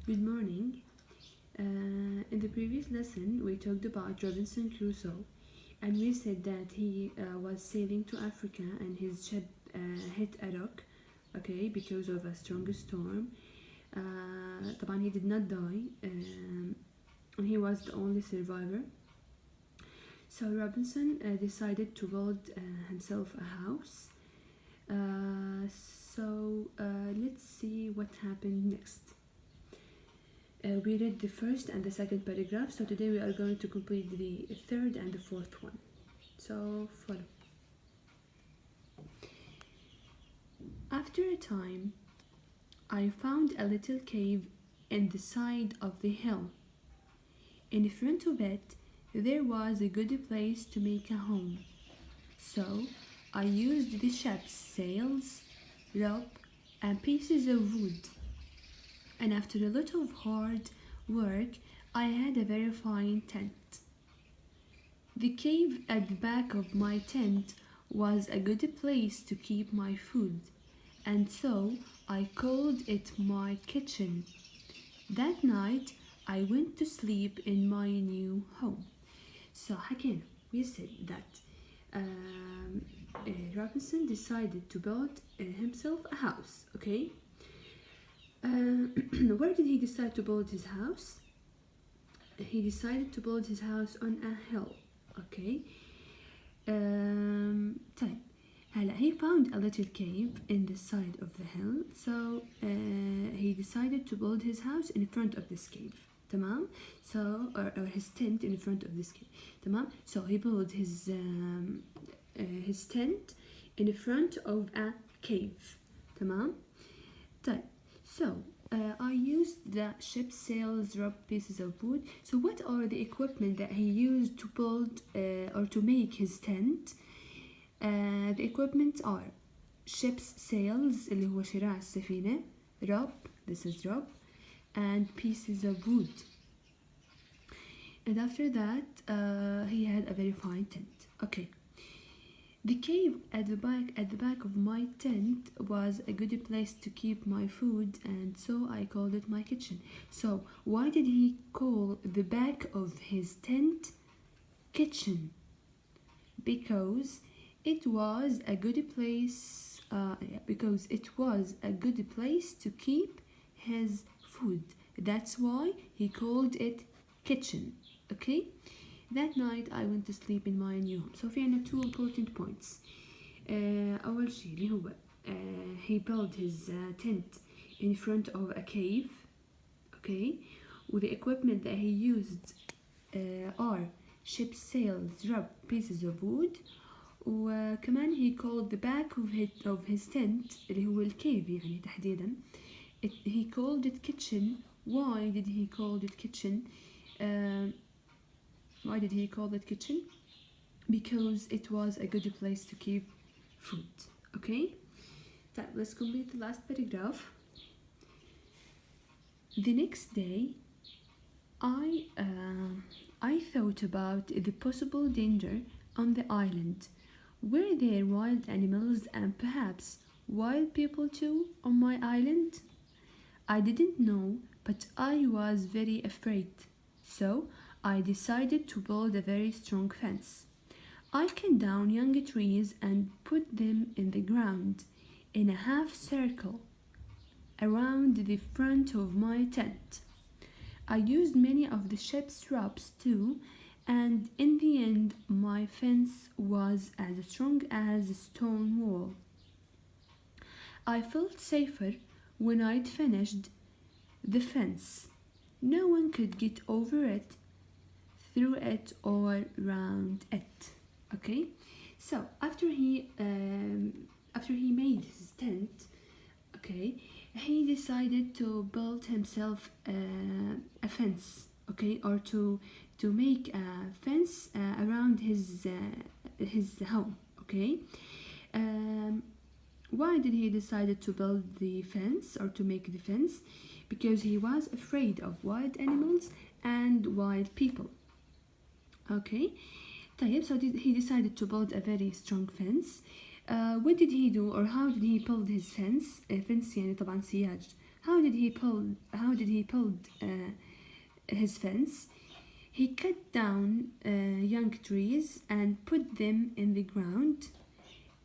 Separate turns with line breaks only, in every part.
Good morning. In the previous lesson, we talked about Robinson Crusoe, and we said that he was sailing to Africa and his ship hit a rock, okay, because of a strong storm. طبعا he did not die, and he was the only survivor. So Robinson decided to build himself a house. Let's see what happened next. We read the first and the second paragraph, so today we are going to complete the third and the fourth one. So follow. After a time, I found a little cave in the side of the hill. In front of it, there was a good place to make a home. So I used the ship's sails, rope, and pieces of wood. And after a lot of hard work, I had a very fine tent. The cave at the back of my tent was a good place to keep my food, and so I called it my kitchen. That night, I went to sleep in my new home. So حكينا, we said that Robinson decided to build himself a house, okay? Where did he decide to build his house? He decided to build his house on a hill, okay? طيب, هلا he found a little cave in the side of the hill, so he decided to build his house in front of this cave. تمام? So or his tent in front of this cave. تمام? So he built his tent in front of a cave. تمام? طيب. So, I used the ship's sails, rope, pieces of wood. So what are the equipment that he used to build or to make his tent? The equipment are ship's sails, اللي هو شراع السفينة, rope, this is rope, and pieces of wood. And after that, he had a very fine tent. Okay. The cave at the back of my tent was a good place to keep my food, and so I called it my kitchen. So why did he call the back of his tent kitchen? Because it was a good place. Because it was a good place to keep his food. That's why he called it kitchen. Okay. That night I went to sleep in my new home. So في عنا two important points. أول شيء اللي هو he built his tent in front of a cave. Okay. With the equipment that he used are ship's sails, rope, pieces of wood. وكمان he called the back of his tent اللي هو الكيف يعني تحديدا. He called it kitchen. Why did he call it kitchen? Why did he call it kitchen? Because it was a good place to keep food. Okay? So let's complete the last paragraph. The next day, I thought about the possible danger on the island. Were there wild animals and perhaps wild people too on my island? I didn't know, but I was very afraid. So I decided to build a very strong fence. I cut down young trees and put them in the ground in a half circle around the front of my tent. I used many of the ship's ropes too, and in the end my fence was as strong as a stone wall. I felt safer when I'd finished the fence. No one could get over it, through it, or round it. Okay, so after he made his tent, okay, he decided to build himself a fence, okay, or to make a fence around his home. Okay. Why did he decide to build the fence or to make the fence? Because he was afraid of wild animals and wild people. Okay. طيب, so he decided to build a very strong fence. What did he do or how did he build his fence? Fence يعني طبعا سياج. how did he build his fence? He cut down young trees and put them in the ground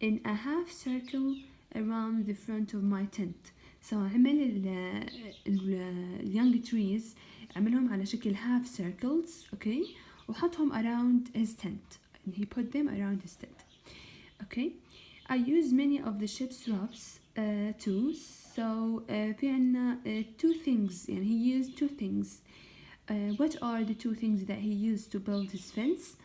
in a half circle around the front of my tent. So عمل ال young trees عملهم على شكل half circles, okay, وحطهم around his tent, and he put them around his tent. Okay, I use many of the ship's ropes too. So في عنا two things, يعني he used two things. What are the two things that he used to build his fence?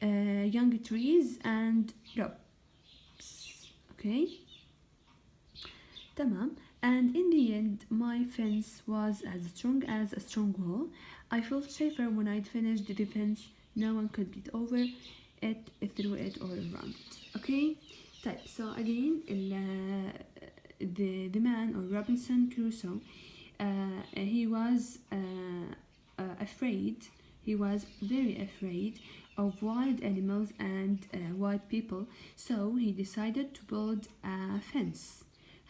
Young trees and ropes. Okay, تمام. And in the end, my fence was as strong as a strong wall. I felt safer when I'd finished the fence. No one could get over it, through it, or around it. Okay, type. So again, the man, or Robinson Crusoe, he was afraid. He was very afraid of wild animals and wild people. So he decided to build a fence.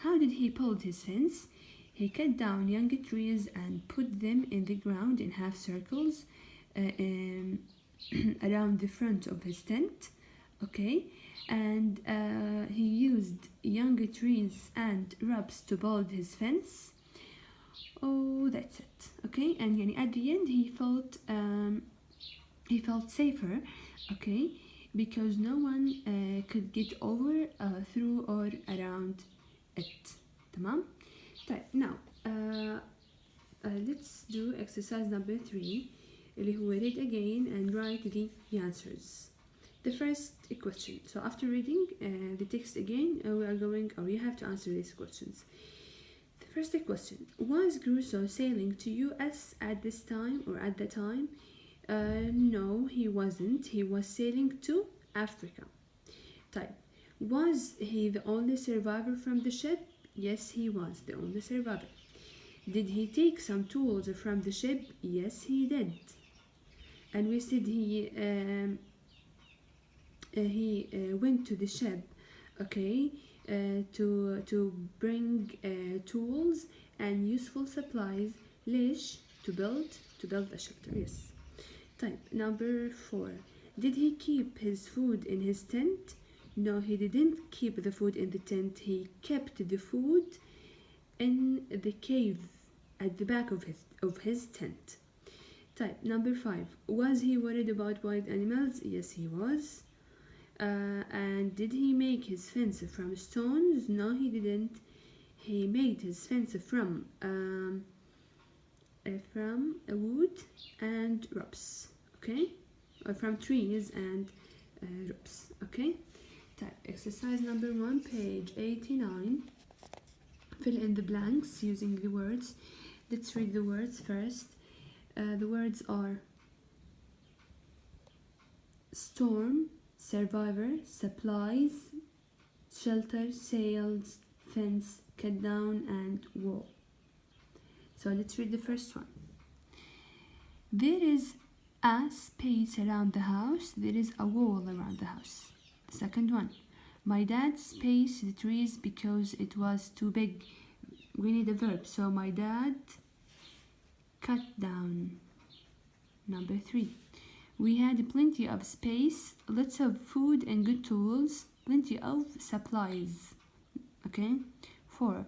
How did he build his fence? He cut down young trees and put them in the ground in half circles around the front of his tent. Okay, and he used young trees and ropes to build his fence. Oh, that's it. Okay, and يعني at the end he felt safer, okay, because no one could get over, through, or around it. تمام. طيب, now let's do exercise number 3 اللي هو read again and write the answers. The first question. So after reading the text again, we are going, or you have to answer these questions. The first question: was Crusoe sailing to US at this time, or at the time? No, he wasn't. He was sailing to Africa. Type. Was he the only survivor from the ship? Yes, he was the only survivor. Did he take some tools from the ship? Yes, he did. And we said he went to the ship, okay, to bring tools and useful supplies. ليش? To build a shelter. Yes. Type. Number 4. Did he keep his food in his tent? No, he didn't keep the food in the tent. He kept the food in the cave at the back of his tent. Type. Number 5. Was he worried about wild animals? Yes, he was. And did he make his fence from stones? No, he didn't. He made his fence from wood and ropes. Okay, or from trees and ropes. Okay. Type. Exercise number 1, page 89. Fill in the blanks using the words. Let's read the words first. The words are storm, survivor, supplies, shelter, sails, fence, cut down, and wall. So let's read the first one. There is a space around the house. There is a wall around the house. The second one. My dad spaced the trees because it was too big. We need a verb. So my dad cut down. Number 3. We had plenty of space, lots of food and good tools, plenty of supplies. Okay. 4.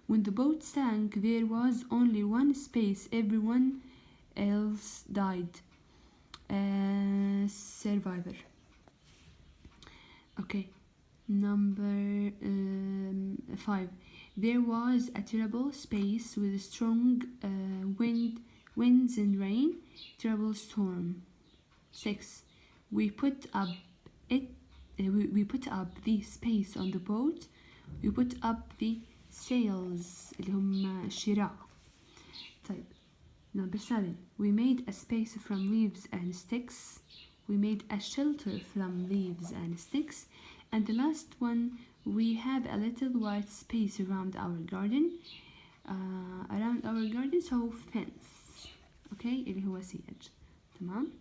When the boat sank, there was only one space. Everyone else died. Survivor. Okay. Number 5. There was a terrible space with strong winds and rain. Terrible storm. 6. We put up the space on the boat. We put up the sails اللي هم الشراع. طيب. Number 7. We made a space from leaves and sticks. We made a shelter from leaves and sticks. And the last one, we have a little white space around our garden. So fence. Okay, اللي هو سياج. تمام.